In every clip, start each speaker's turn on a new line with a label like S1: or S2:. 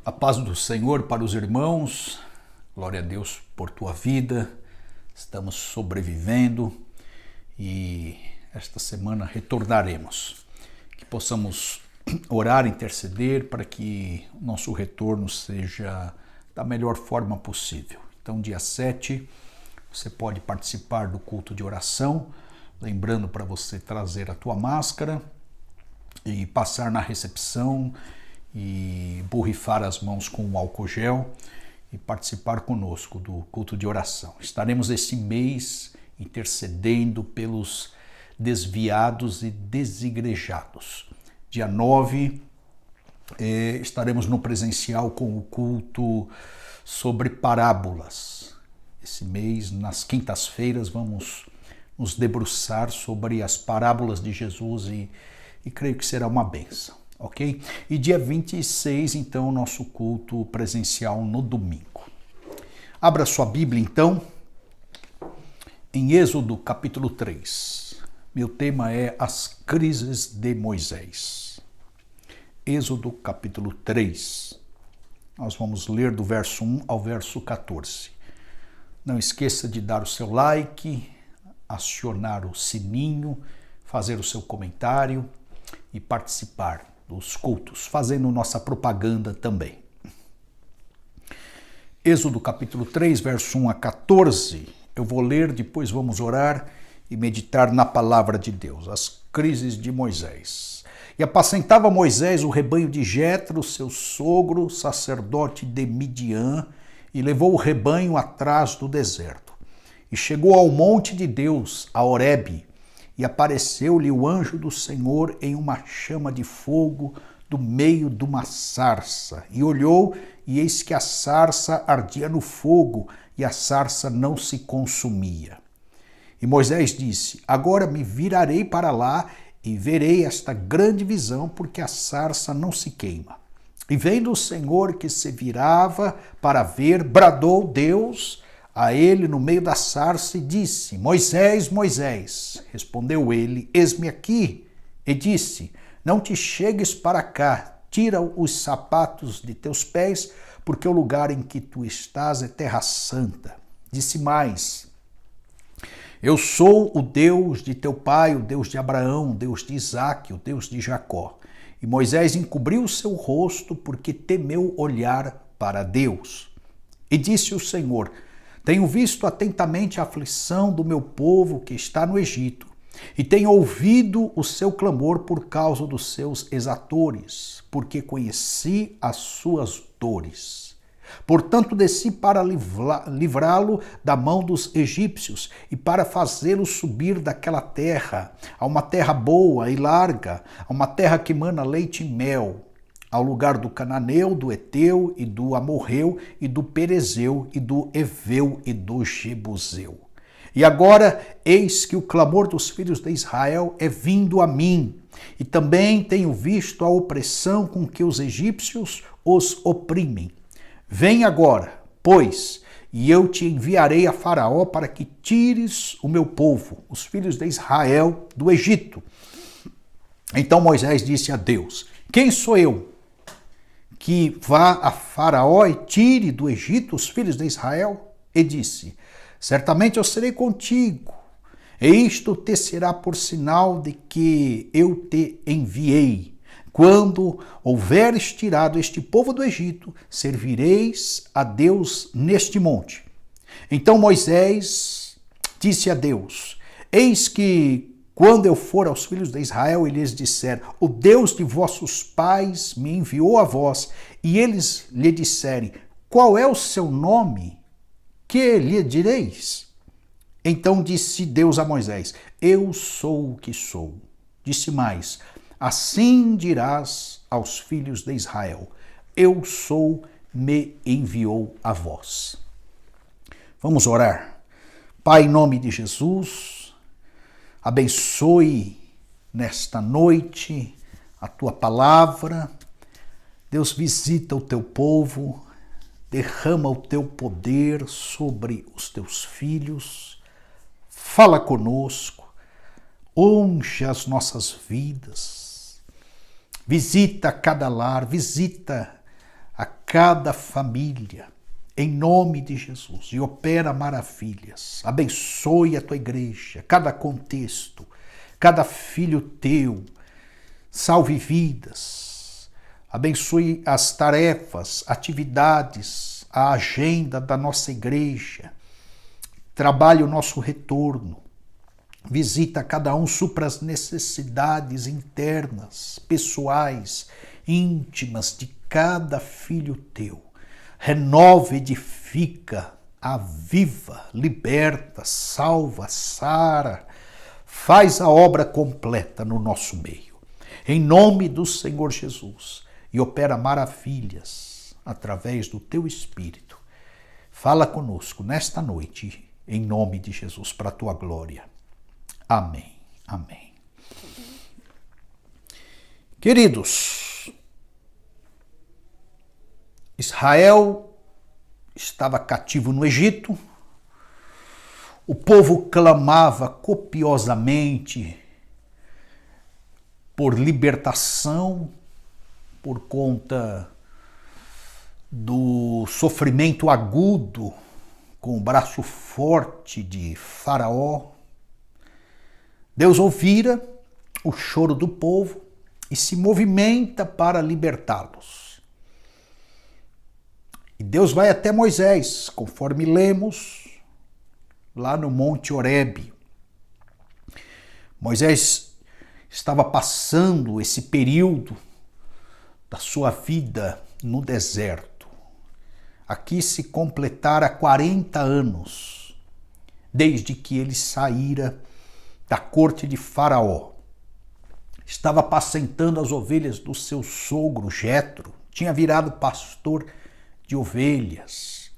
S1: A paz do Senhor para os irmãos, glória a Deus por tua vida, estamos sobrevivendo e esta semana retornaremos. Que possamos orar, interceder para que o nosso retorno seja da melhor forma possível. Então, dia 7, você pode participar do culto de oração, lembrando para você trazer a tua máscara e passar na recepção e borrifar as mãos com o álcool gel e participar conosco do culto de oração. Estaremos esse mês intercedendo pelos desviados e desigrejados. Dia 9, estaremos no presencial com o culto sobre parábolas. Esse mês, nas quintas-feiras, vamos nos debruçar sobre as parábolas de Jesus e creio que será uma bênção. Ok? E dia 26, então, nosso culto presencial no domingo. Abra sua Bíblia, então, em Êxodo capítulo 3. Meu tema é as crises de Moisés. Êxodo capítulo 3. Nós vamos ler do verso 1 ao verso 14. Não esqueça de dar o seu like, acionar o sininho, fazer o seu comentário e participar dos cultos, fazendo nossa propaganda também. Êxodo capítulo 3, verso 1 a 14. Eu vou ler, depois vamos orar e meditar na palavra de Deus. As crises de Moisés. E apacentava Moisés o rebanho de Jetro, seu sogro, sacerdote de Midian, e levou o rebanho atrás do deserto. E chegou ao monte de Deus, a Horebe, e apareceu-lhe o anjo do Senhor em uma chama de fogo do meio de uma sarça. E olhou, e eis que a sarça ardia no fogo, e a sarça não se consumia. E Moisés disse: agora me virarei para lá, e verei esta grande visão, porque a sarça não se queima. E vendo o Senhor que se virava para ver, bradou Deus a ele no meio da sarça e disse: Moisés, Moisés. Respondeu ele: eis-me aqui. E disse: não te chegues para cá, tira os sapatos de teus pés, porque o lugar em que tu estás é terra santa. Disse mais: eu sou o Deus de teu pai, o Deus de Abraão, o Deus de Isaque, o Deus de Jacó. E Moisés encobriu o seu rosto, porque temeu olhar para Deus. E disse o Senhor: tenho visto atentamente a aflição do meu povo que está no Egito, e tenho ouvido o seu clamor por causa dos seus exatores, porque conheci as suas dores. Portanto, desci para livrá-lo da mão dos egípcios e para fazê-lo subir daquela terra, a uma terra boa e larga, a uma terra que mana leite e mel, ao lugar do cananeu, do eteu e do amorreu e do perezeu e do eveu e do jebuseu. E agora, eis que o clamor dos filhos de Israel é vindo a mim, e também tenho visto a opressão com que os egípcios os oprimem. Vem agora, pois, e eu te enviarei a Faraó para que tires o meu povo, os filhos de Israel, do Egito. Então Moisés disse a Deus: quem sou eu que vá a Faraó e tire do Egito os filhos de Israel? E disse: certamente eu serei contigo, e isto te será por sinal de que eu te enviei. Quando houveres tirado este povo do Egito, servireis a Deus neste monte. Então Moisés disse a Deus: eis que quando eu for aos filhos de Israel e lhes disser: o Deus de vossos pais me enviou a vós, e eles lhe disserem: qual é o seu nome? Que lhe direis? Então disse Deus a Moisés: eu sou o que sou. Disse mais: assim dirás aos filhos de Israel: eu sou, me enviou a vós. Vamos orar. Pai, em nome de Jesus, abençoe nesta noite a tua palavra. Deus, visita o teu povo, derrama o teu poder sobre os teus filhos, fala conosco, unge as nossas vidas, visita cada lar, visita cada família, em nome de Jesus, e opera maravilhas. Abençoe a tua igreja, cada contexto, cada filho teu, salve vidas, abençoe as tarefas, atividades, a agenda da nossa igreja, trabalhe o nosso retorno, visita cada um, supra as necessidades internas, pessoais, íntimas de cada filho teu. Renova, edifica, aviva, liberta, salva, sara, faz a obra completa no nosso meio. Em nome do Senhor Jesus, e opera maravilhas através do teu Espírito. Fala conosco nesta noite, em nome de Jesus, para a tua glória. Amém. Amém. Queridos, Israel estava cativo no Egito, o povo clamava copiosamente por libertação por conta do sofrimento agudo com o braço forte de Faraó. Deus ouvira o choro do povo e se movimenta para libertá-los. E Deus vai até Moisés, conforme lemos lá no Monte Horebe. Moisés estava passando esse período da sua vida no deserto. Aqui se completara 40 anos, desde que ele saíra da corte de Faraó. Estava apacentando as ovelhas do seu sogro Jetro, tinha virado pastor de ovelhas.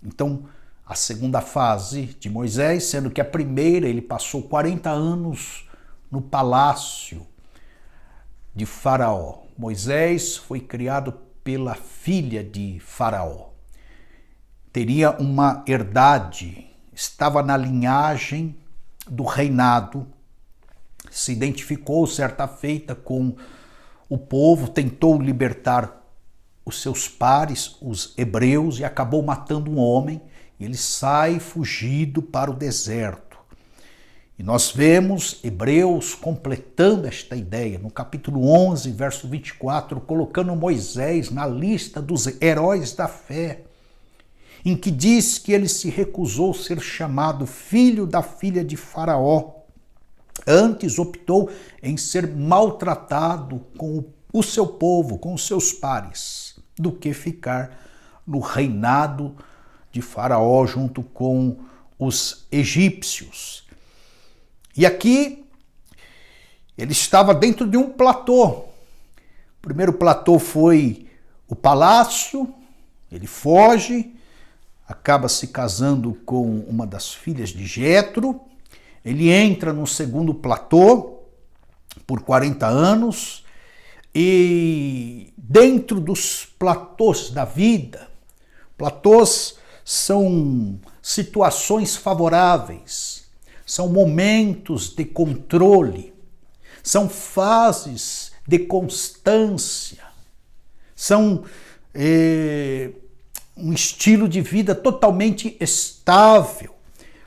S1: Então, a segunda fase de Moisés, sendo que a primeira ele passou 40 anos no palácio de Faraó. Moisés foi criado pela filha de Faraó. Teria uma herdade, estava na linhagem do reinado, se identificou certa feita com o povo, tentou libertar os seus pares, os hebreus, e acabou matando um homem. Ele sai fugido para o deserto. E nós vemos Hebreus completando esta ideia, no capítulo 11, verso 24, colocando Moisés na lista dos heróis da fé, em que diz que ele se recusou a ser chamado filho da filha de Faraó. Antes optou em ser maltratado com o seu povo, com os seus pares, do que ficar no reinado de Faraó junto com os egípcios. E aqui ele estava dentro de um platô. O primeiro platô foi o palácio, ele foge, acaba se casando com uma das filhas de Jetro, ele entra no segundo platô por 40 anos, e dentro dos platôs da vida, platôs são situações favoráveis, são momentos de controle, são fases de constância, são um estilo de vida totalmente estável.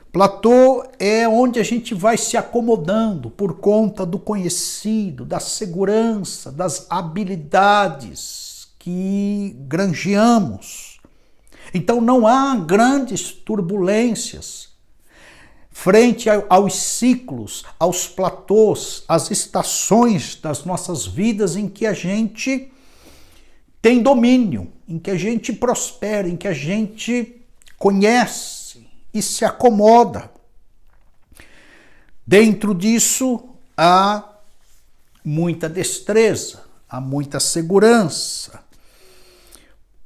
S1: Platô é onde a gente vai se acomodando por conta do conhecido, da segurança, das habilidades que granjeamos. Então não há grandes turbulências frente aos ciclos, aos platôs, às estações das nossas vidas em que a gente tem domínio, em que a gente prospera, em que a gente conhece e se acomoda. Dentro disso há muita destreza, há muita segurança.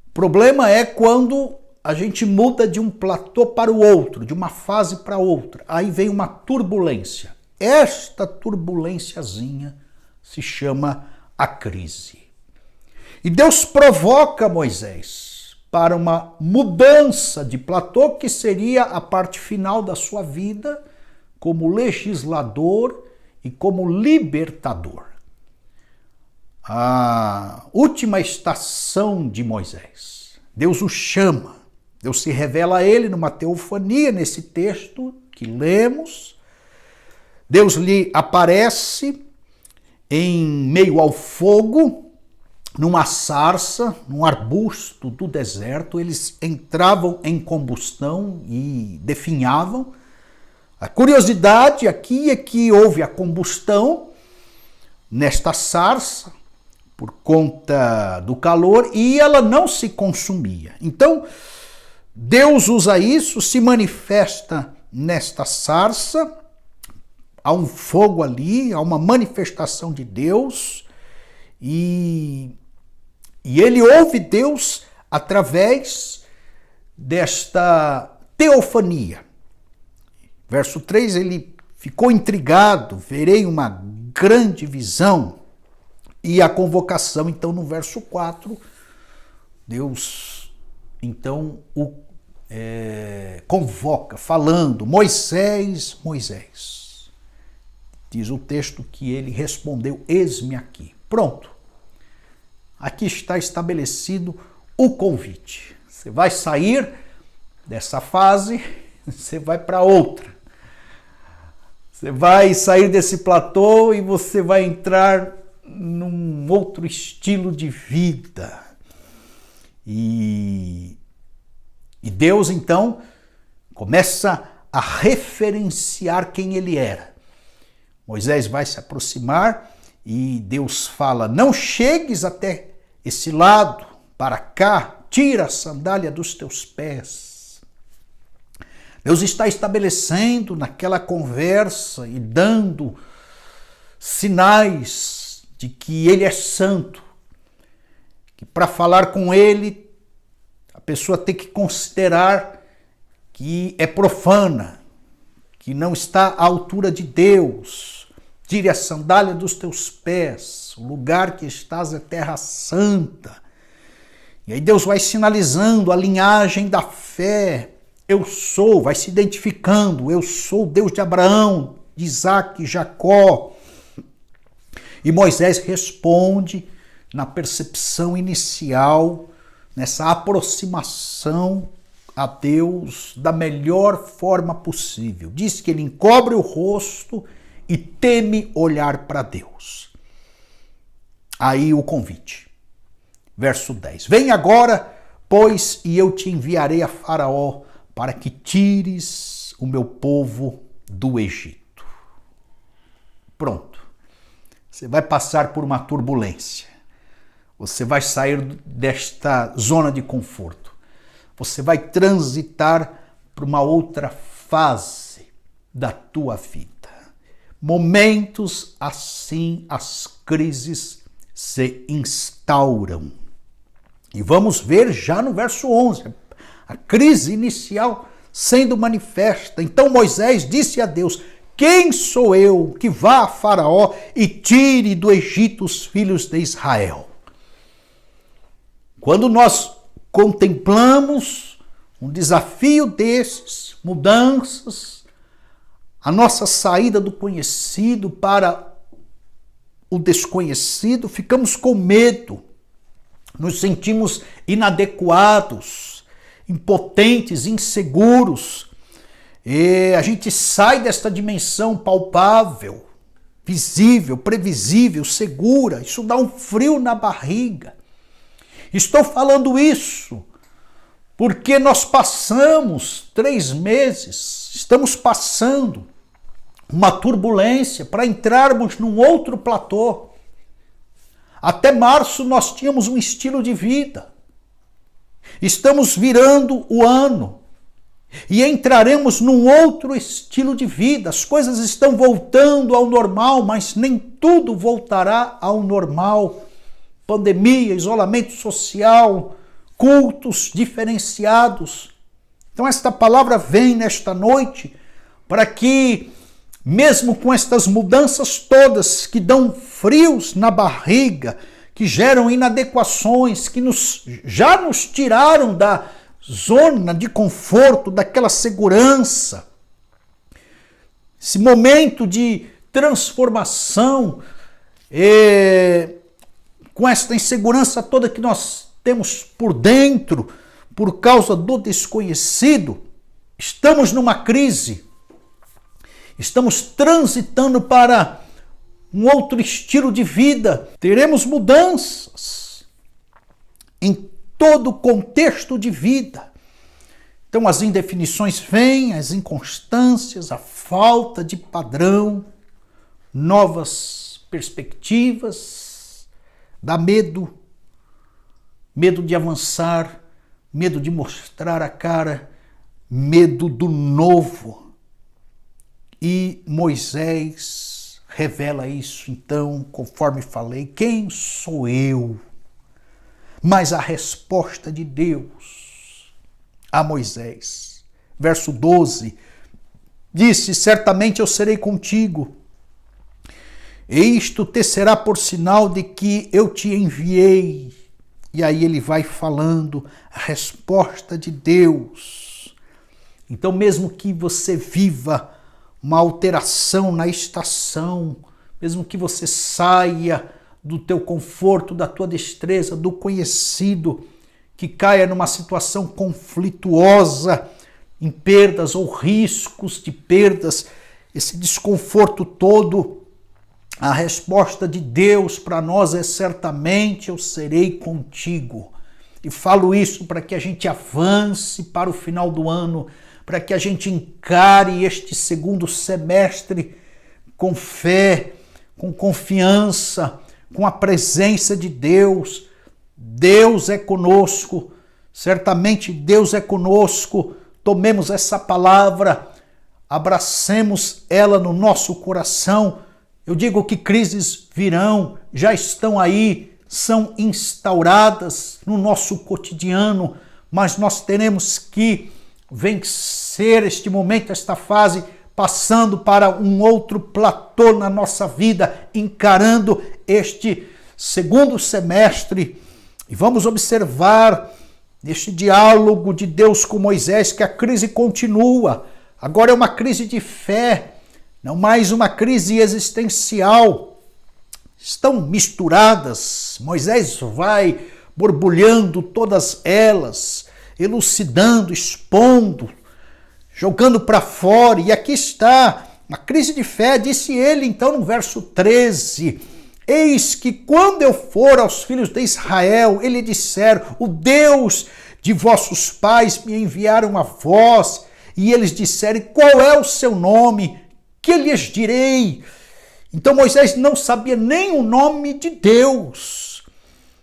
S1: O problema é quando a gente muda de um platô para o outro, de uma fase para outra. Aí vem uma turbulência. Esta turbulênciazinha se chama a crise. E Deus provoca Moisés para uma mudança de platô, que seria a parte final da sua vida como legislador e como libertador. a última estação de Moisés. Deus o chama, Deus se revela a ele numa teofania, nesse texto que lemos. Deus lhe aparece em meio ao fogo, numa sarça, num arbusto do deserto. Eles entravam em combustão e definhavam. A curiosidade aqui é que houve a combustão nesta sarça, por conta do calor, e ela não se consumia. Então, Deus usa isso, se manifesta nesta sarça, há um fogo ali, há uma manifestação de Deus, e ele ouve Deus através desta teofania. Verso 3, ele ficou intrigado, verei uma grande visão. E a convocação, então, no verso 4, Deus, então, o convoca, falando, Moisés, Moisés. Diz o texto que ele respondeu, eis-me aqui. Pronto. Aqui está estabelecido o convite. Você vai sair dessa fase, você vai para outra. Você vai sair desse platô e você vai entrar num outro estilo de vida. E Deus, então, começa a referenciar quem ele era. Moisés vai se aproximar e Deus fala, não chegues até esse lado, para cá, tira a sandália dos teus pés. Deus está estabelecendo naquela conversa e dando sinais de que ele é santo, que para falar com ele, a pessoa tem que considerar que é profana, que não está à altura de Deus. Tire a sandália dos teus pés, o lugar que estás é terra santa. E aí Deus vai sinalizando a linhagem da fé. Eu sou, vai se identificando, eu sou o Deus de Abraão, de Isaac e Jacó. E Moisés responde na percepção inicial, nessa aproximação a Deus da melhor forma possível. Diz que ele encobre o rosto e teme olhar para Deus. Aí o convite. Verso 10. Vem agora, pois, e eu te enviarei a Faraó para que tires o meu povo do Egito. Pronto. Você vai passar por uma turbulência. Você vai sair desta zona de conforto. Você vai transitar para uma outra fase da tua vida. Momentos assim, as crises se instauram. E vamos ver já no verso 11, a crise inicial sendo manifesta. Então Moisés disse a Deus, quem sou eu que vá a Faraó e tire do Egito os filhos de Israel? Quando nós contemplamos um desafio desses, mudanças, a nossa saída do conhecido para o desconhecido, ficamos com medo, nos sentimos inadequados, impotentes, inseguros. E a gente sai desta dimensão palpável, visível, previsível, segura. Isso dá um frio na barriga. Estou falando isso porque nós passamos 3 meses, estamos passando uma turbulência para entrarmos num outro platô. Até março nós tínhamos um estilo de vida. Estamos virando o ano e entraremos num outro estilo de vida. As coisas estão voltando ao normal, mas nem tudo voltará ao normal. Pandemia, isolamento social, cultos diferenciados. Então esta palavra vem nesta noite para que, mesmo com estas mudanças todas que dão frios na barriga, que geram inadequações, que já nos tiraram da zona de conforto, daquela segurança, esse momento de transformação, com esta insegurança toda que nós temos por dentro, por causa do desconhecido, estamos numa crise, estamos transitando para um outro estilo de vida, teremos mudanças em todo o contexto de vida. Então as indefinições vêm, as inconstâncias, a falta de padrão, novas perspectivas, dá medo, medo de avançar, medo de mostrar a cara, medo do novo. E Moisés revela isso, então, conforme falei, quem sou eu? Mas a resposta de Deus a Moisés, verso 12, disse, certamente eu serei contigo, e isto te será por sinal de que eu te enviei. E aí ele vai falando a resposta de Deus. Então, mesmo que você viva uma alteração na estação, mesmo que você saia do teu conforto, da tua destreza, do conhecido, que caia numa situação conflituosa, em perdas ou riscos de perdas, esse desconforto todo, a resposta de Deus para nós é certamente eu serei contigo. E falo isso para que a gente avance para o final do ano, para que a gente encare este segundo semestre com fé, com confiança, com a presença de Deus. Deus é conosco, certamente Deus é conosco. Tomemos essa palavra, abracemos ela no nosso coração. Eu digo que crises virão, já estão aí, são instauradas no nosso cotidiano, mas nós teremos que vencer este momento, esta fase, passando para um outro platô na nossa vida, encarando este segundo semestre. E vamos observar neste diálogo de Deus com Moisés que a crise continua. Agora é uma crise de fé, não mais uma crise existencial. Estão misturadas. Moisés vai borbulhando todas elas, elucidando, expondo, jogando para fora. E aqui está uma crise de fé, disse ele então no verso 13: eis que quando eu for aos filhos de Israel, ele disser, o Deus de vossos pais me enviaram a vós, e eles disserem, qual é o seu nome? Que lhes direi? Então Moisés não sabia nem o nome de Deus,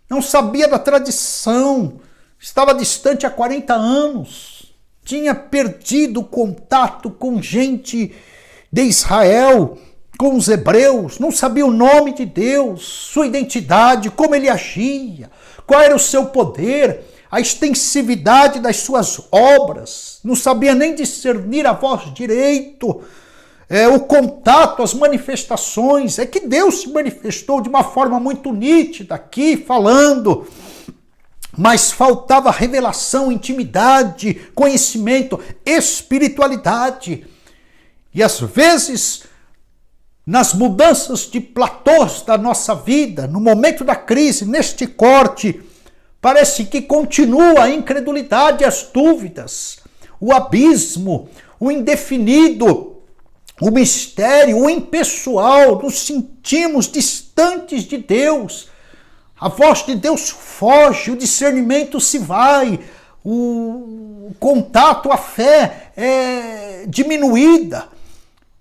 S1: não sabia da tradição, estava distante há 40 anos, tinha perdido contato com gente de Israel, com os hebreus, não sabia o nome de Deus, sua identidade, como ele agia, qual era o seu poder, a extensividade das suas obras, não sabia nem discernir a voz direito, o contato, as manifestações. É que Deus se manifestou de uma forma muito nítida aqui, falando, mas faltava revelação, intimidade, conhecimento, espiritualidade. E às vezes, nas mudanças de platôs da nossa vida, no momento da crise, neste corte, parece que continua a incredulidade, as dúvidas, o abismo, o indefinido, o mistério, o impessoal, nos sentimos distantes de Deus. A voz de Deus foge, o discernimento se vai, o contato, a fé é diminuída.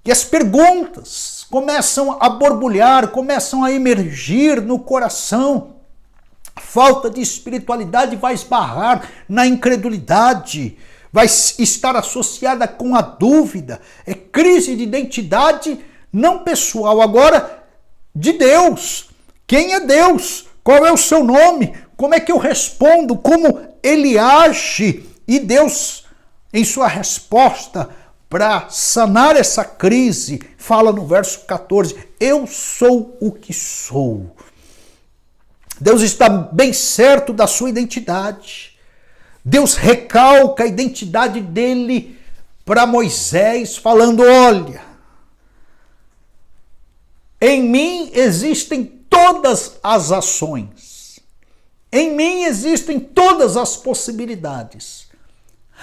S1: E as perguntas começam a borbulhar, começam a emergir no coração. A falta de espiritualidade vai esbarrar na incredulidade, vai estar associada com a dúvida. É crise de identidade não pessoal, agora de Deus. Quem é Deus? Qual é o seu nome? Como é que eu respondo? Como ele age? E Deus, em sua resposta para sanar essa crise, fala no verso 14, eu sou o que sou. Deus está bem certo da sua identidade. Deus recalca a identidade dele para Moisés, falando, olha, em mim existem todas as ações. Em mim existem todas as possibilidades.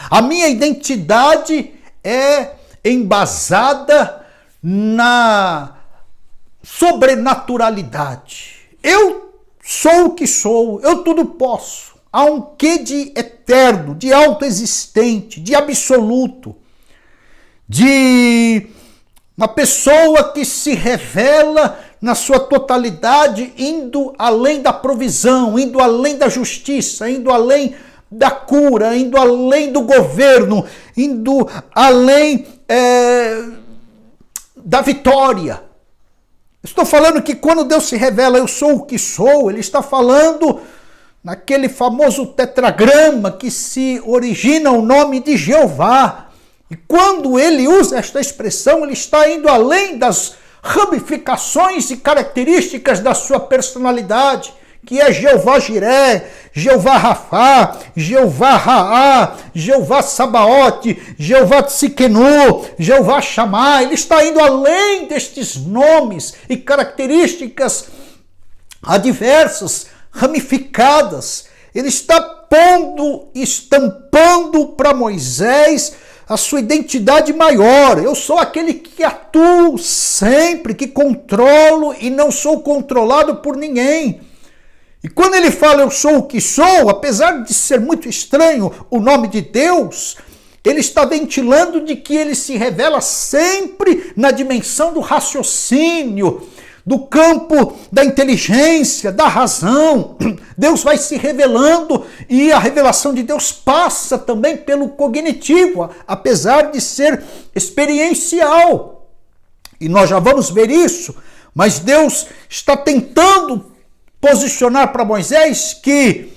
S1: A minha identidade é embasada na sobrenaturalidade. Eu sou o que sou, eu tudo posso. Há um quê de eterno, de autoexistente, de absoluto, de uma pessoa que se revela na sua totalidade, indo além da provisão, indo além da justiça, indo além da cura, indo além do governo, indo além da vitória. Estou falando que quando Deus se revela, eu sou o que sou, ele está falando naquele famoso tetragrama que se origina o nome de Jeová. E quando ele usa esta expressão, ele está indo além das ramificações e características da sua personalidade, que é Jeová Jiré, Jeová Rafá, Jeová Raá, Jeová Sabaote, Jeová Tsikenu, Jeová Chamá. Ele está indo além destes nomes e características adversas, ramificadas. Ele está pondo, estampando para Moisés a sua identidade maior. Eu sou aquele que atuo sempre, que controlo e não sou controlado por ninguém. E quando ele fala eu sou o que sou, apesar de ser muito estranho o nome de Deus, ele está ventilando de que ele se revela sempre na dimensão do raciocínio, do campo da inteligência, da razão. Deus vai se revelando e a revelação de Deus passa também pelo cognitivo, apesar de ser experiencial. E nós já vamos ver isso, mas Deus está tentando posicionar para Moisés que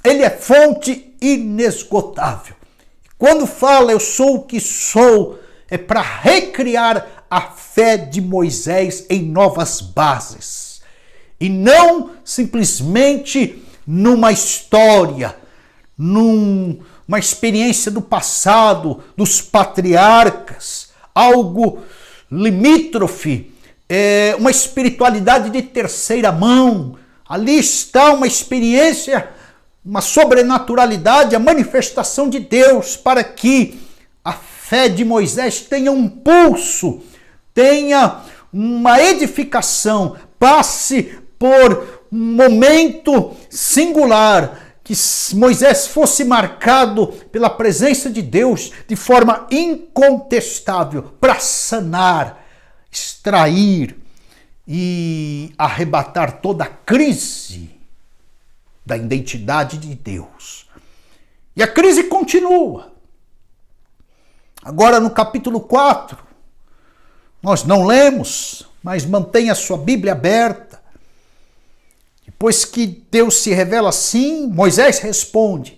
S1: ele é fonte inesgotável. Quando fala eu sou o que sou, é para recriar a fé de Moisés em novas bases. E não simplesmente numa história, numa experiência do passado, dos patriarcas, algo limítrofe, uma espiritualidade de terceira mão. Ali está uma experiência, uma sobrenaturalidade, a manifestação de Deus para que a fé de Moisés tenha um pulso, tenha uma edificação, passe por um momento singular, que Moisés fosse marcado pela presença de Deus de forma incontestável para sanar, extrair e arrebatar toda a crise da identidade de Deus. E a crise continua. Agora no capítulo 4, nós não lemos, mas mantenha a sua Bíblia aberta. Depois que Deus se revela assim, Moisés responde: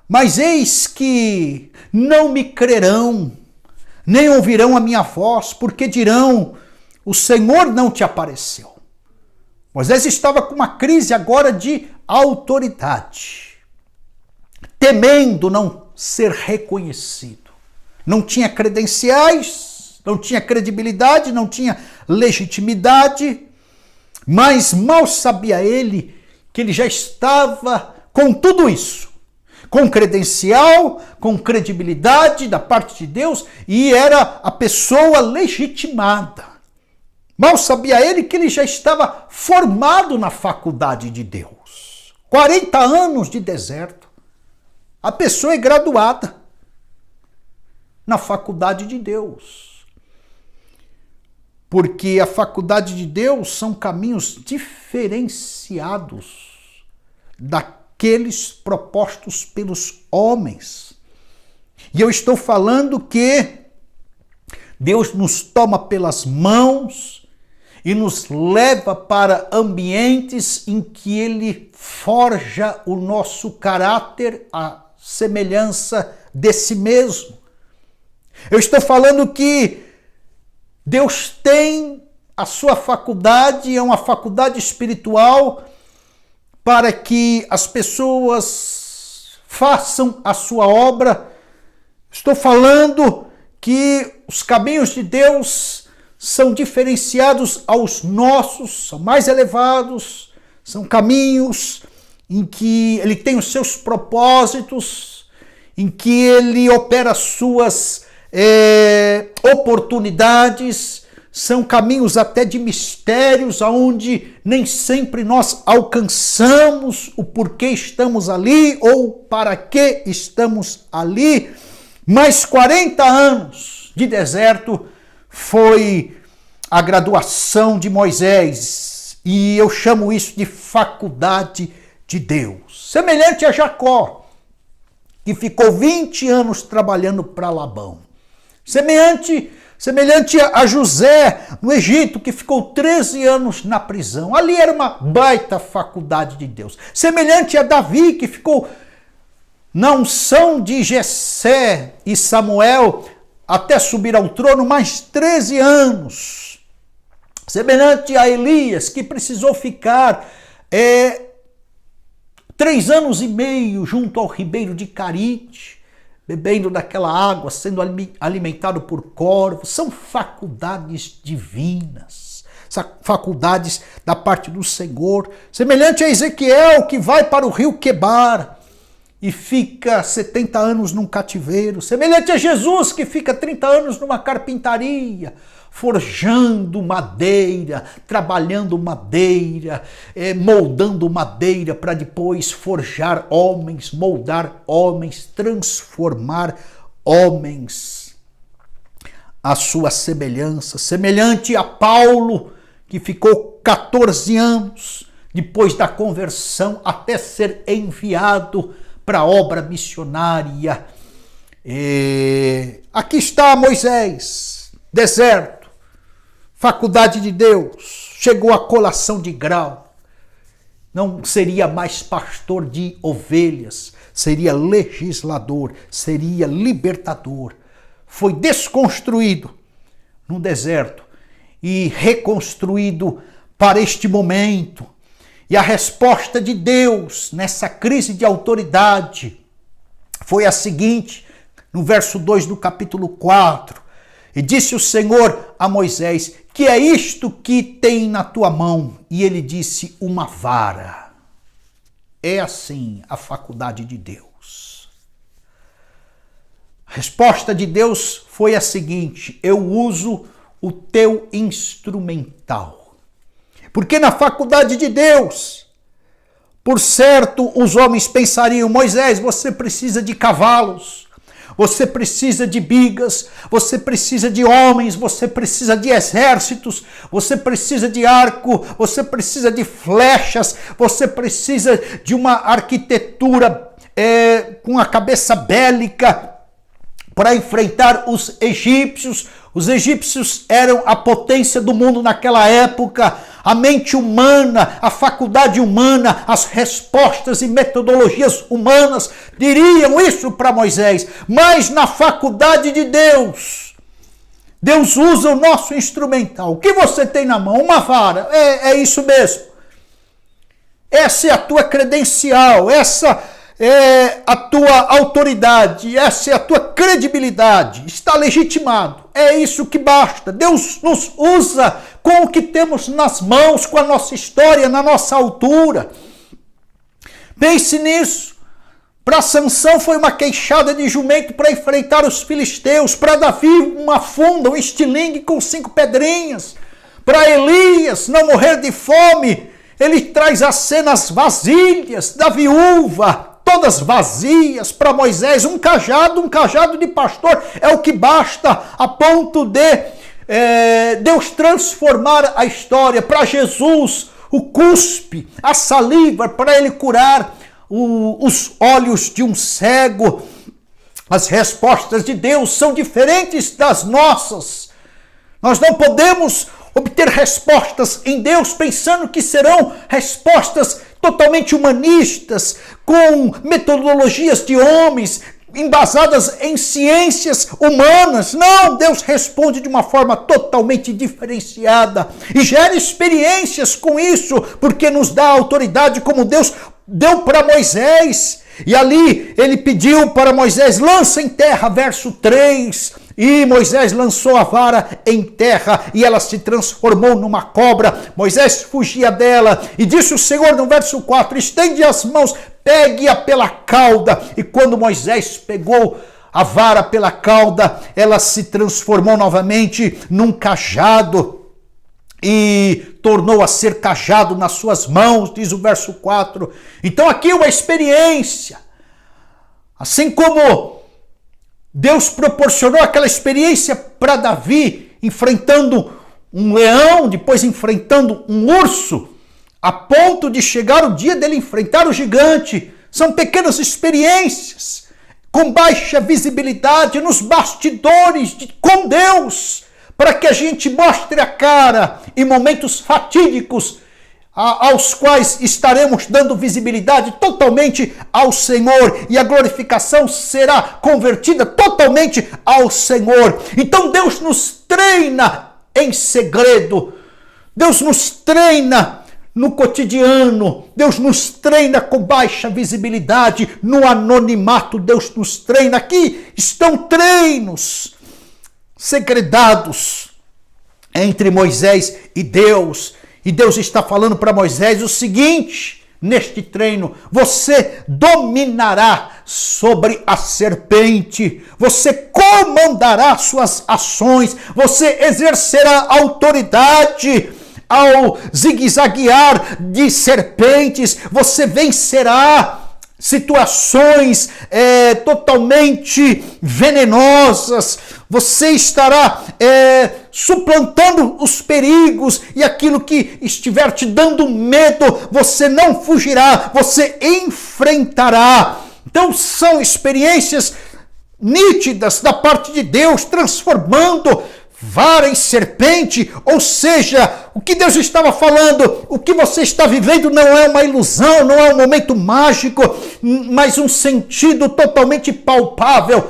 S1: mas eis que não me crerão, nem ouvirão a minha voz, porque dirão, o Senhor não te apareceu. Moisés estava com uma crise agora de autoridade, temendo não ser reconhecido. Não tinha credenciais, não tinha credibilidade, não tinha legitimidade, mas mal sabia ele que ele já estava com tudo isso, com credencial, com credibilidade da parte de Deus, e era a pessoa legitimada. Mal sabia ele que ele já estava formado na faculdade de Deus. 40 anos de deserto. A pessoa é graduada na faculdade de Deus. Porque a faculdade de Deus são caminhos diferenciados daqueles propostos pelos homens. E eu estou falando que Deus nos toma pelas mãos e nos leva para ambientes em que Ele forja o nosso caráter à semelhança de si mesmo. Eu estou falando que Deus tem a sua faculdade, é uma faculdade espiritual para que as pessoas façam a sua obra. Estou falando que os caminhos de Deus são diferenciados aos nossos, são mais elevados, são caminhos em que ele tem os seus propósitos, em que ele opera as suas oportunidades, são caminhos até de mistérios, onde nem sempre nós alcançamos o porquê estamos ali ou para que estamos ali, mas 40 anos de deserto foi a graduação de Moisés, e eu chamo isso de faculdade de Deus. Semelhante a Jacó, que ficou 20 anos trabalhando para Labão. Semelhante a José, no Egito, que ficou 13 anos na prisão. Ali era uma baita faculdade de Deus. Semelhante a Davi, que ficou na unção de Jessé e Samuel até subir ao trono mais 13 anos. Semelhante a Elias, que precisou ficar 3 anos e meio junto ao ribeiro de Carite, bebendo daquela água, sendo alimentado por corvos. São faculdades divinas, faculdades da parte do Senhor. Semelhante a Ezequiel, que vai para o rio Quebar e fica 70 anos num cativeiro. Semelhante a Jesus, que fica 30 anos numa carpintaria, forjando madeira, trabalhando madeira, moldando madeira para depois forjar homens, moldar homens, transformar homens à sua semelhança. Semelhante a Paulo, que ficou 14 anos depois da conversão até ser enviado para a obra missionária. Aqui está Moisés, deserto, faculdade de Deus, chegou a colação de grau, não seria mais pastor de ovelhas, seria legislador, seria libertador. Foi desconstruído no deserto e reconstruído para este momento. E a resposta de Deus nessa crise de autoridade foi a seguinte, no verso 2 do capítulo 4. E disse o Senhor a Moisés: que é isto que tem na tua mão? E ele disse: uma vara. É assim a faculdade de Deus. A resposta de Deus foi a seguinte: eu uso o teu instrumental. Porque na faculdade de Deus, por certo, os homens pensariam: Moisés, você precisa de cavalos, você precisa de bigas, você precisa de homens, você precisa de exércitos, você precisa de arco, você precisa de flechas, você precisa de uma arquitetura com a cabeça bélica para enfrentar os egípcios. Os egípcios eram a potência do mundo naquela época. A mente humana, a faculdade humana, as respostas e metodologias humanas diriam isso para Moisés. Mas na faculdade de Deus, Deus usa o nosso instrumental. O que você tem na mão? Uma vara. É isso mesmo. Essa é a tua credencial, essa é a tua autoridade, essa é a tua credibilidade. Está legitimado. É isso que basta. Deus nos usa com o que temos nas mãos, com a nossa história, na nossa altura. Pense nisso. Para Sansão foi uma queixada de jumento para enfrentar os filisteus. Para Davi, uma funda, um estilingue com 5 pedrinhas. Para Elias não morrer de fome, ele traz à cena as vasilhas da viúva, todas vazias. Para Moisés, um cajado de pastor é o que basta a ponto de Deus transformar a história. Para Jesus, o cuspe, a saliva para ele curar os olhos de um cego. As respostas de Deus são diferentes das nossas. Nós não podemos obter respostas em Deus pensando que serão respostas totalmente humanistas, com metodologias de homens, embasadas em ciências humanas. Não, Deus responde de uma forma totalmente diferenciada e gera experiências com isso, porque nos dá autoridade como Deus deu para Moisés. E ali ele pediu para Moisés: lança em terra, verso 3, E Moisés lançou a vara em terra e ela se transformou numa cobra. Moisés fugia dela e disse o Senhor no verso 4, estende as mãos, pegue-a pela cauda. E quando Moisés pegou a vara pela cauda, ela se transformou novamente num cajado e tornou a ser cajado nas suas mãos, diz o verso 4. Então aqui uma experiência. Assim como Deus proporcionou aquela experiência para Davi, enfrentando um leão, depois enfrentando um urso, a ponto de chegar o dia dele enfrentar o gigante. São pequenas experiências, com baixa visibilidade, nos bastidores com Deus, para que a gente mostre a cara em momentos fatídicos, aos quais estaremos dando visibilidade totalmente ao Senhor, e a glorificação será convertida totalmente ao Senhor. Então Deus nos treina em segredo, Deus nos treina no cotidiano, Deus nos treina com baixa visibilidade, no anonimato Deus nos treina. Aqui estão treinos segredados entre Moisés e Deus. E Deus está falando para Moisés o seguinte, neste treino: você dominará sobre a serpente, você comandará suas ações, você exercerá autoridade ao zigue-zaguear de serpentes, você vencerá situações totalmente venenosas, você estará suplantando os perigos, e aquilo que estiver te dando medo, você não fugirá, você enfrentará. Então são experiências nítidas da parte de Deus, transformando vara em serpente. Ou seja, o que Deus estava falando, o que você está vivendo não é uma ilusão, não é um momento mágico, mas um sentido totalmente palpável,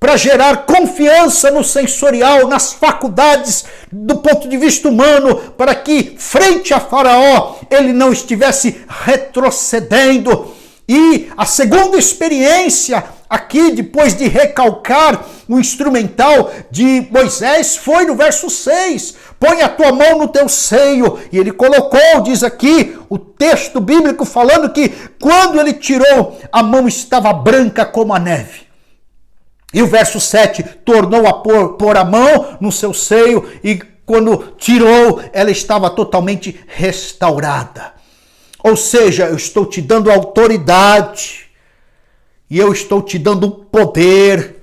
S1: para gerar confiança no sensorial, nas faculdades do ponto de vista humano, para que frente a Faraó ele não estivesse retrocedendo. E a segunda experiência aqui, depois de recalcar o instrumental de Moisés, foi no verso 6. Põe a tua mão no teu seio. E ele colocou, diz aqui o texto bíblico falando que quando ele tirou, a mão estava branca como a neve. E o verso 7, tornou a pôr a mão no seu seio, e quando tirou, ela estava totalmente restaurada. Ou seja, eu estou te dando autoridade, e eu estou te dando poder.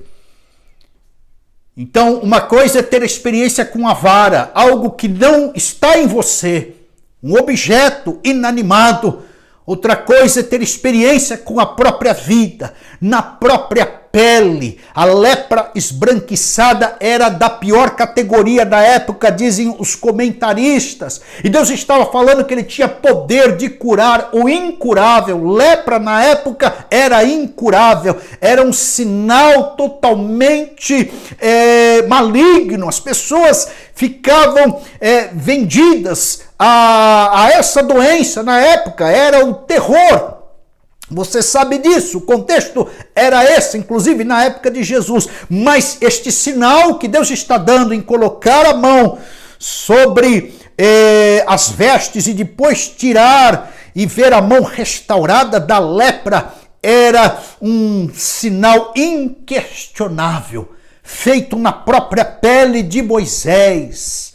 S1: Então, uma coisa é ter experiência com a vara, algo que não está em você, um objeto inanimado. Outra coisa é ter experiência com a própria vida, na própria pele. A lepra esbranquiçada era da pior categoria da época, dizem os comentaristas. E Deus estava falando que ele tinha poder de curar o incurável. Lepra na época era incurável, era um sinal totalmente maligno. As pessoas ficavam vendidas a essa doença na época, era o terror. Você sabe disso, o contexto era esse, inclusive na época de Jesus. Mas este sinal que Deus está dando em colocar a mão sobre as vestes e depois tirar e ver a mão restaurada da lepra, era um sinal inquestionável, feito na própria pele de Moisés.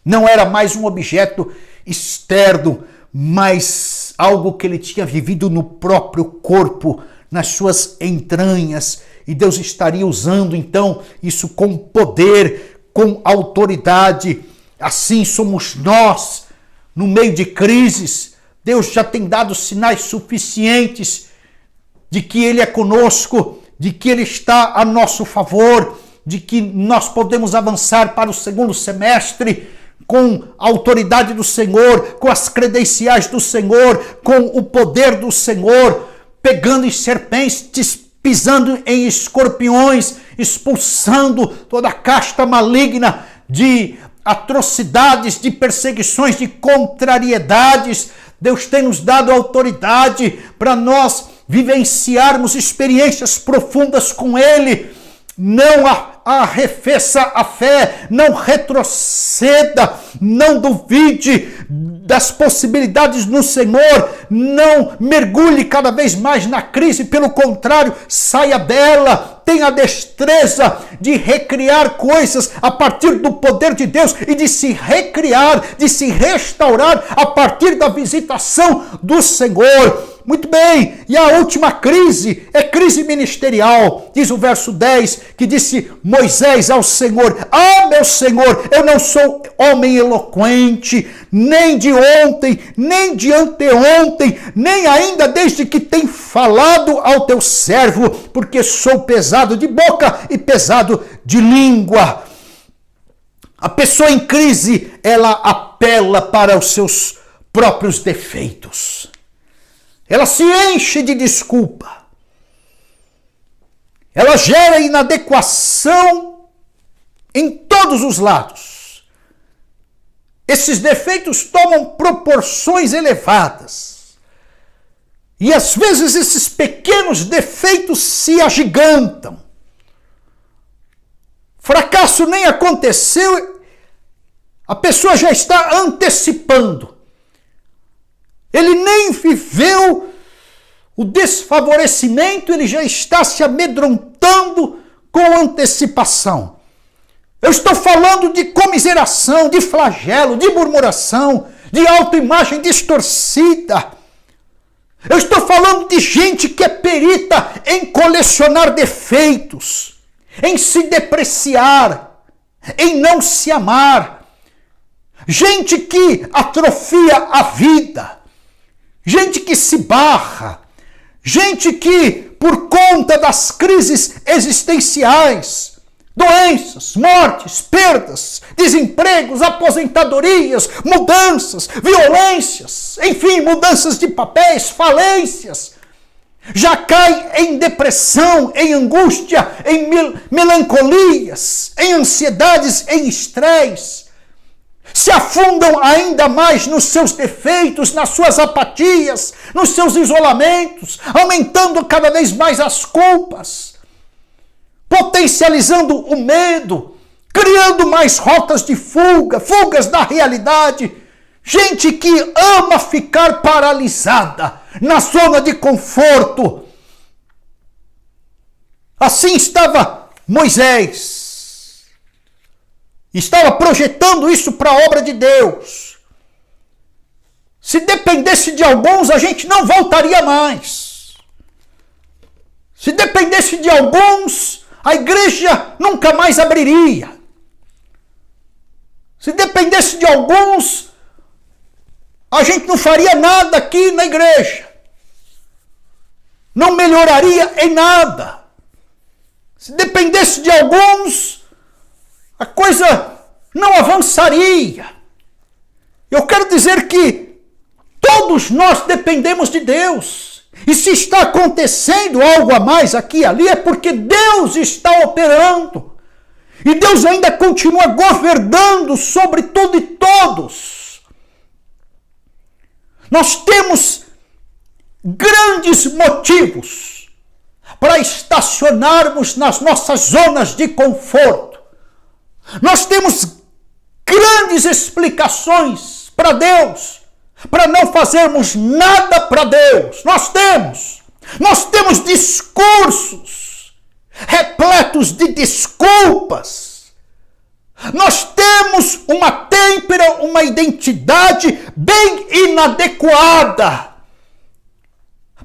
S1: Não era mais um objeto externo, mas algo que ele tinha vivido no próprio corpo, nas suas entranhas. E Deus estaria usando então isso com poder, com autoridade. Assim somos nós, no meio de crises. Deus já tem dado sinais suficientes de que ele é conosco, de que ele está a nosso favor, de que nós podemos avançar para o segundo semestre com a autoridade do Senhor, com as credenciais do Senhor, com o poder do Senhor, pegando em serpentes, pisando em escorpiões, expulsando toda a casta maligna de atrocidades, de perseguições, de contrariedades. Deus tem nos dado autoridade para nós vivenciarmos experiências profundas com Ele. Não há arrefeça a fé, não retroceda, não duvide das possibilidades no Senhor, não mergulhe cada vez mais na crise, pelo contrário, saia dela, tenha a destreza de recriar coisas a partir do poder de Deus e de se recriar, de se restaurar a partir da visitação do Senhor. Muito bem, e a última crise é crise ministerial. Diz o verso 10, que disse Moisés ao Senhor: ah, meu Senhor, eu não sou homem eloquente, nem de ontem, nem de anteontem, nem ainda desde que tem falado ao teu servo, porque sou pesado de boca e pesado de língua. A pessoa em crise, ela apela para os seus próprios defeitos. Ela se enche de desculpa. Ela gera inadequação em todos os lados. Esses defeitos tomam proporções elevadas. E às vezes esses pequenos defeitos se agigantam. Fracasso nem aconteceu, a pessoa já está antecipando. Ele nem viveu o desfavorecimento, ele já está se amedrontando com antecipação. Eu estou falando de comiseração, de flagelo, de murmuração, de autoimagem distorcida. Eu estou falando de gente que é perita em colecionar defeitos, em se depreciar, em não se amar. Gente que atrofia a vida. Gente que se barra, gente que, por conta das crises existenciais, doenças, mortes, perdas, desempregos, aposentadorias, mudanças, violências, enfim, mudanças de papéis, falências, já cai em depressão, em angústia, em melancolias, em ansiedades, em estresse. Se afundam ainda mais nos seus defeitos, nas suas apatias, nos seus isolamentos, aumentando cada vez mais as culpas, potencializando o medo, criando mais rotas de fuga, fugas da realidade. Gente que ama ficar paralisada na zona de conforto. Assim estava Moisés. Estava projetando isso para a obra de Deus. Se dependesse de alguns, a gente não voltaria mais. Se dependesse de alguns, a igreja nunca mais abriria. Se dependesse de alguns, a gente não faria nada aqui na igreja. Não melhoraria em nada. Se dependesse de alguns, a coisa não avançaria. Eu quero dizer que todos nós dependemos de Deus. E se está acontecendo algo a mais aqui e ali, é porque Deus está operando. E Deus ainda continua governando sobre tudo e todos. Nós temos grandes motivos para estacionarmos nas nossas zonas de conforto. Nós temos grandes explicações para Deus, para não fazermos nada para Deus. Nós temos discursos repletos de desculpas. Nós temos uma têmpera, uma identidade bem inadequada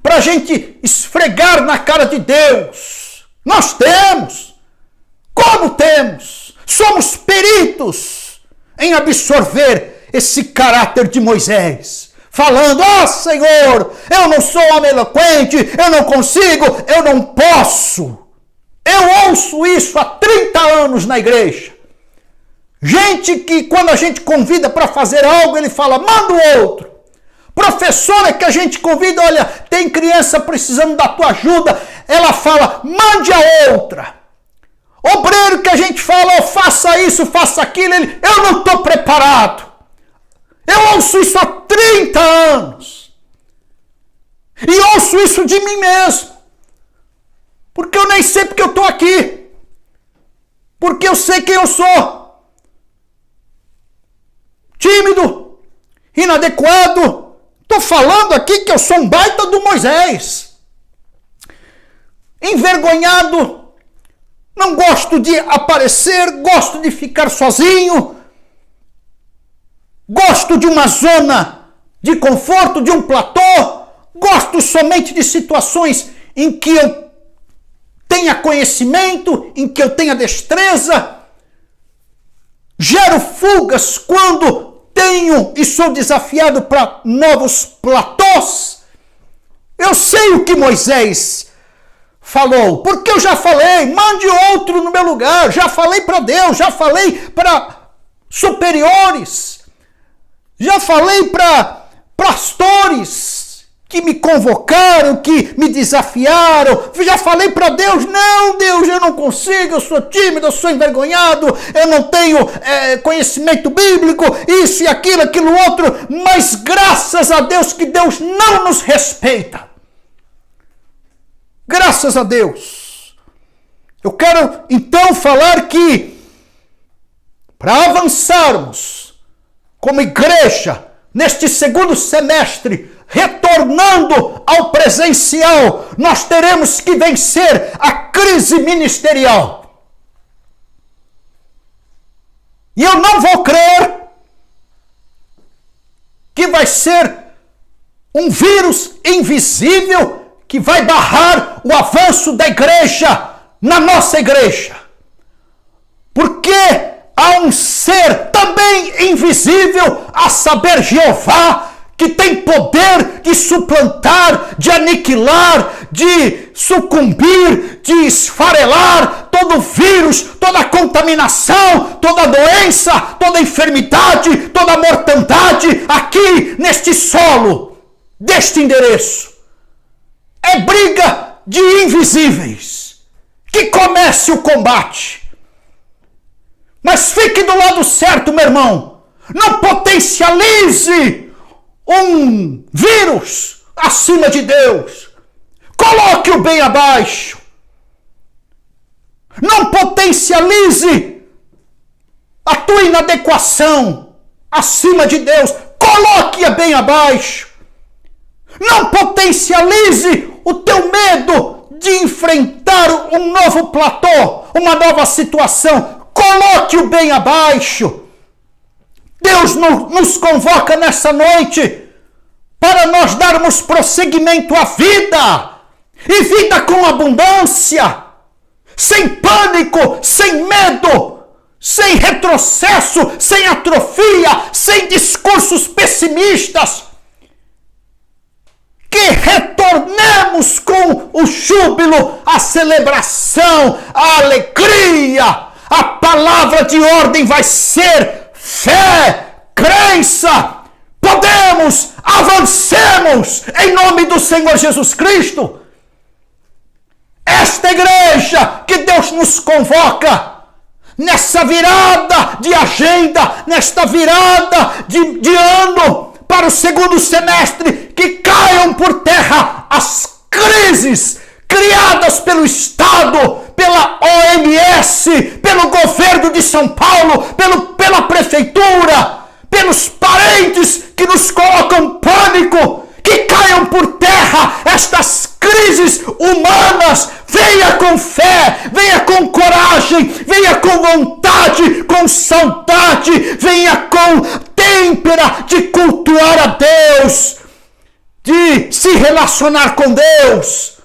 S1: para a gente esfregar na cara de Deus. Nós temos. Como temos? Somos peritos em absorver esse caráter de Moisés. Falando, Senhor, eu não sou homem eloquente, eu não consigo, eu não posso. Eu ouço isso há 30 anos na igreja. Gente que quando a gente convida para fazer algo, ele fala, manda o outro. Professora que a gente convida, olha, tem criança precisando da tua ajuda, ela fala, mande a outra. Obreiro que a gente fala, faça isso, faça aquilo, ele, eu não estou preparado. Eu ouço isso há 30 anos. E ouço isso de mim mesmo. Porque eu nem sei porque eu estou aqui. porque eu sei quem eu sou. Tímido, inadequado. Estou falando aqui que eu sou um baita do Moisés. Envergonhado, não gosto de aparecer, gosto de ficar sozinho, gosto de uma zona de conforto, de um platô, gosto somente de situações em que eu tenha conhecimento, em que eu tenha destreza, gero fugas quando tenho e sou desafiado para novos platôs. Eu sei o que Moisés falou, porque eu já falei, mande outro no meu lugar, já falei para Deus, já falei para superiores, já falei para pastores que me convocaram, que me desafiaram, já falei para Deus, não, Deus, eu não consigo, eu sou tímido, eu sou envergonhado, eu não tenho conhecimento bíblico, isso e aquilo outro, mas graças a Deus que Deus não nos respeita. Graças a Deus. Eu quero então falar que para avançarmos como igreja neste segundo semestre, retornando ao presencial, nós teremos que vencer a crise ministerial. E eu não vou crer que vai ser um vírus invisível que vai barrar o avanço da igreja na nossa igreja. Porque há um ser também invisível, a saber, Jeová, que tem poder de suplantar, de aniquilar, de sucumbir, de esfarelar todo vírus, toda contaminação, toda doença, toda enfermidade, toda mortandade aqui neste solo, deste endereço. É briga de invisíveis. Que comece o combate. Mas fique do lado certo, meu irmão. Não potencialize um vírus acima de Deus. Coloque-o bem abaixo. Não potencialize a tua inadequação acima de Deus. Coloque-a bem abaixo. Não potencialize o teu medo de enfrentar um novo platô, uma nova situação. Coloque-o bem abaixo. Deus nos convoca nessa noite para nós darmos prosseguimento à vida, e vida com abundância, sem pânico, sem medo, sem retrocesso, sem atrofia, sem discursos pessimistas. Que retornemos com o júbilo, a celebração, a alegria. A palavra de ordem vai ser fé, crença. Podemos, avancemos em nome do Senhor Jesus Cristo. Esta igreja que Deus nos convoca nessa virada de agenda, nesta virada de ano para o segundo semestre, que caiam por terra as crises criadas pelo Estado, pela OMS, pelo governo de São Paulo, pela prefeitura, pelos parentes que nos colocam pânico, que caiam por terra estas crises humanas. Venha com fé, venha com coragem, venha com vontade, com saudade, venha com têmpera de cultuar a Deus, de se relacionar com Deus.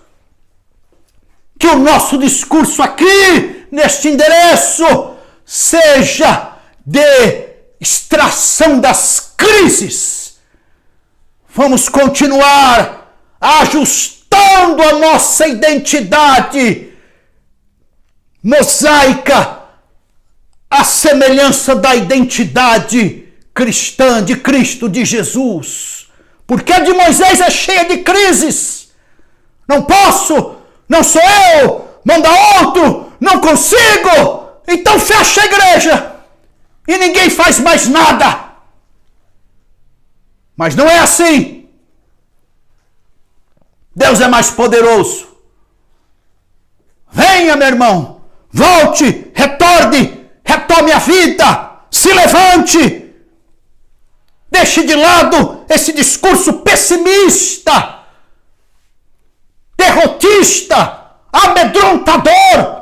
S1: Que o nosso discurso aqui, neste endereço, seja de extração das crises. Vamos continuar ajustando a nossa identidade mosaica à semelhança da identidade cristã de Cristo, de Jesus. Porque a de Moisés é cheia de crises. Não posso, não sou eu, manda outro, não consigo. Então fecha a igreja e ninguém faz mais nada. Mas não é assim. Deus é mais poderoso. Venha, meu irmão, volte, retorne, retome a vida, se levante. Deixe de lado esse discurso pessimista, derrotista, amedrontador.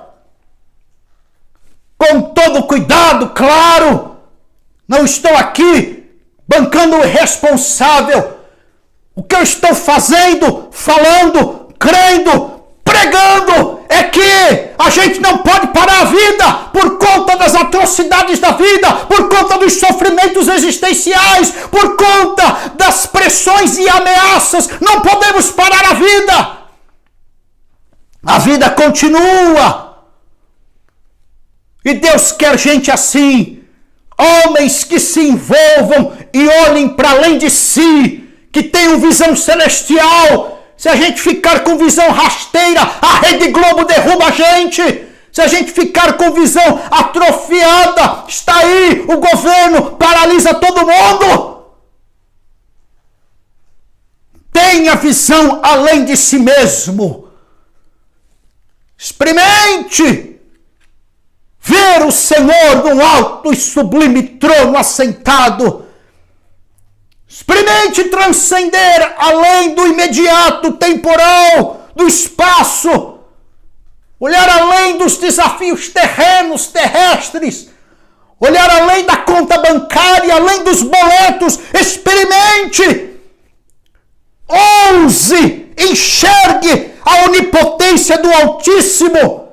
S1: Com todo cuidado, claro, não estou aqui bancando o irresponsável. O que eu estou fazendo, falando, crendo, pregando é que a gente não pode parar a vida por conta das atrocidades da vida, por conta dos sofrimentos existenciais, por conta das pressões e ameaças. Não podemos parar a vida. A vida continua. E Deus quer gente assim, homens que se envolvam e olhem para além de si, que tenham visão celestial. Se a gente ficar com visão rasteira, a Rede Globo derruba a gente. Se a gente ficar com visão atrofiada, está aí, o governo paralisa todo mundo. Tenha visão além de si mesmo. Experimente ver o Senhor num alto e sublime trono assentado. Experimente transcender além do imediato, temporal, do espaço. Olhar além dos desafios terrenos, terrestres. Olhar além da conta bancária, além dos boletos. Experimente. Ouse, enxergue a onipotência do Altíssimo.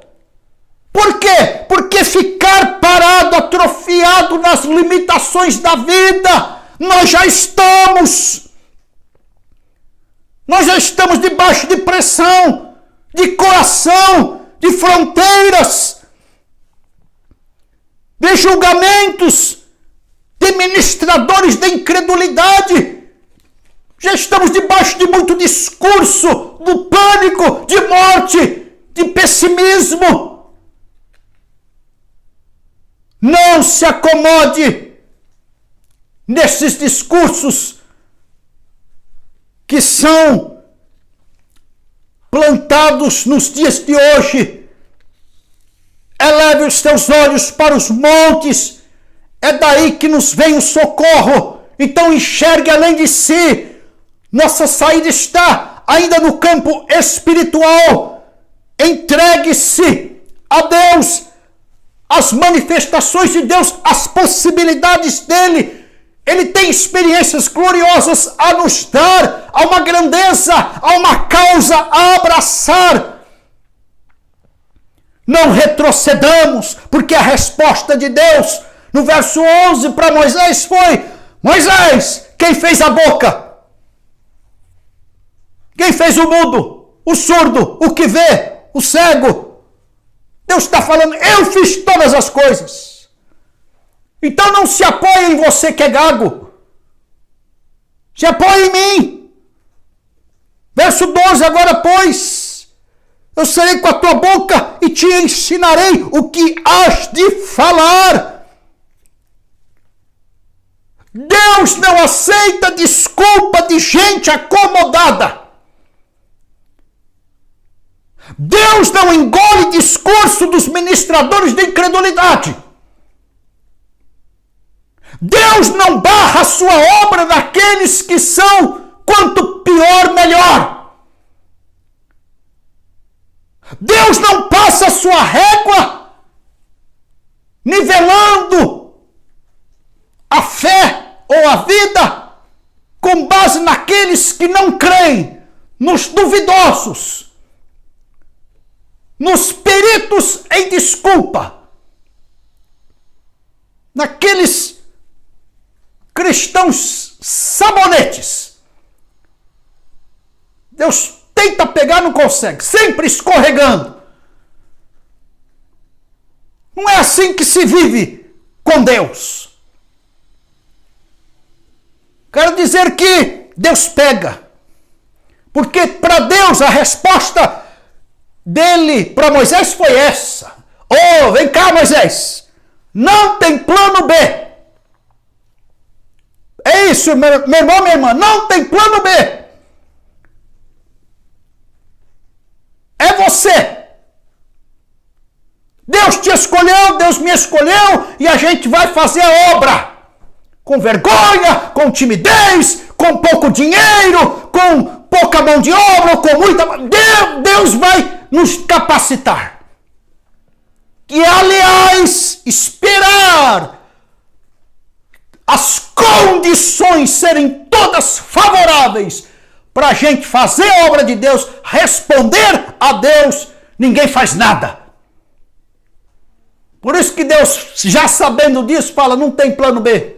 S1: Por quê? Porque ficar parado, atrofiado nas limitações da vida, nós já estamos debaixo de pressão, de coação, de fronteiras, de julgamentos, de ministradores da incredulidade. Já estamos debaixo de muito discurso, do pânico, de morte, de pessimismo. Não se acomode nesses discursos que são plantados nos dias de hoje. Eleve os teus olhos para os montes, é daí que nos vem o socorro. Então enxergue além de si. Nossa saída está ainda no campo espiritual. Entregue-se a Deus, as manifestações de Deus, as possibilidades dele. Ele tem experiências gloriosas a nos dar, há uma grandeza, há uma causa a abraçar. Não retrocedamos, porque a resposta de Deus, no verso 11 para Moisés foi: Moisés, quem fez a boca? Quem fez o mudo, o surdo, o que vê, o cego? Deus está falando, eu fiz todas as coisas. Então não se apoie em você que é gago. Se apoie em mim. Verso 12, agora pois, eu serei com a tua boca e te ensinarei o que has de falar. Deus não aceita desculpa de gente acomodada. Deus não engole discurso dos ministradores da incredulidade. Deus não barra a sua obra daqueles que são, quanto pior, melhor. Deus não passa a sua régua nivelando a fé ou a vida com base naqueles que não creem, nos duvidosos, nos peritos em desculpa, naqueles cristãos sabonetes. Deus tenta pegar, não consegue, sempre escorregando. Não é assim que se vive com Deus. Quero dizer que Deus pega, porque para Deus a resposta dele para Moisés foi essa: oh, vem cá, Moisés, não tem plano B. É isso, meu irmão, minha irmã, não tem plano B. É você. Deus te escolheu, Deus me escolheu e a gente vai fazer a obra. Com vergonha, com timidez, com pouco dinheiro, com pouca mão de obra, com muita... Deus vai nos capacitar. E, aliás, esperar as condições serem todas favoráveis para a gente fazer a obra de Deus, responder a Deus, ninguém faz nada. Por isso que Deus, já sabendo disso, fala, não tem plano B.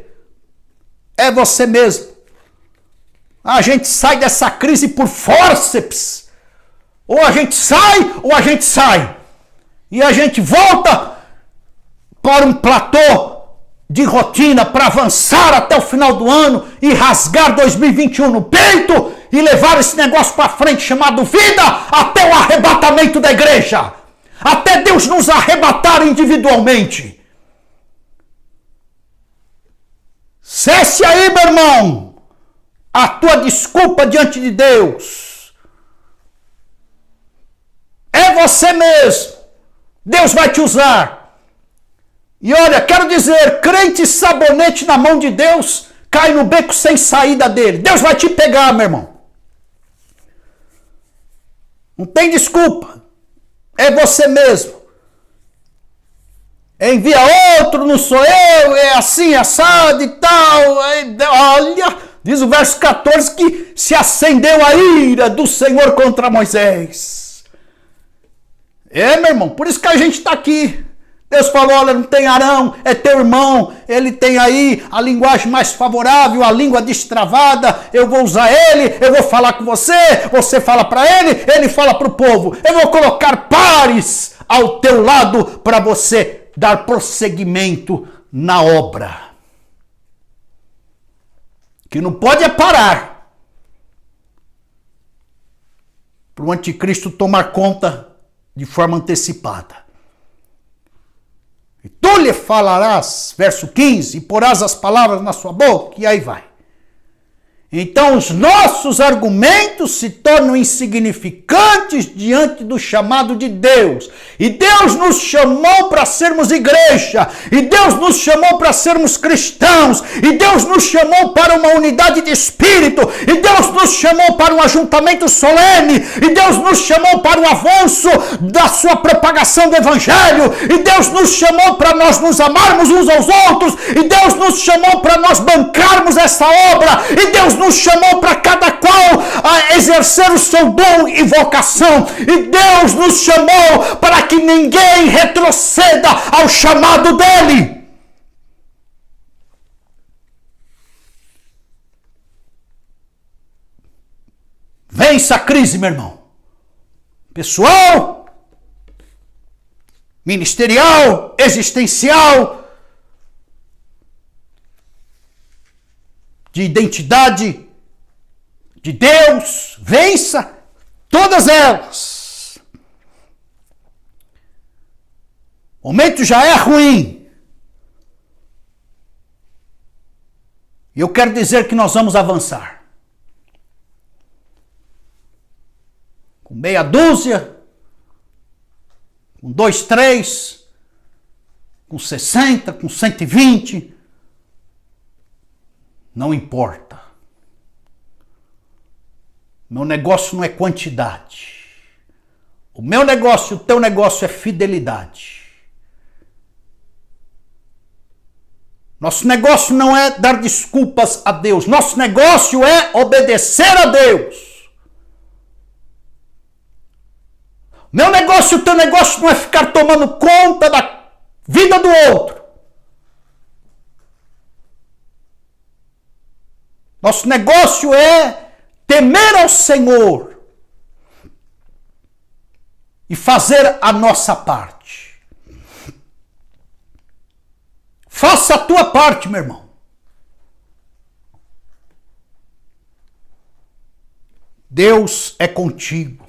S1: É você mesmo. A gente sai dessa crise por fórceps. Ou a gente sai, ou a gente sai. E a gente volta para um platô de rotina para avançar até o final do ano e rasgar 2021 no peito e levar esse negócio para frente chamado vida até o arrebatamento da igreja. Até Deus nos arrebatar individualmente. Cesse aí, meu irmão, a tua desculpa diante de Deus. É você mesmo. Deus vai te usar. E olha, quero dizer, crente sabonete na mão de Deus, cai no beco sem saída dele. Deus vai te pegar, meu irmão. Não tem desculpa. É você mesmo. Envia outro, não sou eu, é assim, assado e tal. Olha, diz o verso 14 que se acendeu a ira do Senhor contra Moisés. É, meu irmão, por isso que a gente está aqui. Deus falou, olha, não tem Arão, é teu irmão, ele tem aí a linguagem mais favorável, a língua destravada, eu vou usar ele, eu vou falar com você, você fala para ele fala para o povo. Eu vou colocar pares ao teu lado para você dar prosseguimento na obra. Que não pode é parar para o anticristo tomar conta de forma antecipada. E tu lhe falarás, verso 15, e porás as palavras na sua boca, e aí vai. Então os nossos argumentos se tornam insignificantes diante do chamado de Deus. E Deus nos chamou para sermos igreja. E Deus nos chamou para sermos cristãos. E Deus nos chamou para uma unidade de espírito. E Deus nos chamou para um ajuntamento solene. E Deus nos chamou para o avanço da sua propagação do evangelho. E Deus nos chamou para nós nos amarmos uns aos outros. E Deus nos chamou para nós bancarmos essa obra. E Deus nos chamou para cada qual a exercer o seu dom e vocação. E Deus nos chamou para que ninguém retroceda ao chamado dele. Vença a crise, meu irmão. Pessoal, ministerial, existencial, de identidade de Deus, vença todas elas. O momento já é ruim. E eu quero dizer que nós vamos avançar. Com meia dúzia, com 2, 3, com 60, com 120, não importa. Meu negócio não é quantidade. O meu negócio, o teu negócio é fidelidade. Nosso negócio não é dar desculpas a Deus. Nosso negócio é obedecer a Deus. Meu negócio, o teu negócio não é ficar tomando conta da vida do outro. Nosso negócio é temer ao Senhor e fazer a nossa parte. Faça a tua parte, meu irmão. Deus é contigo.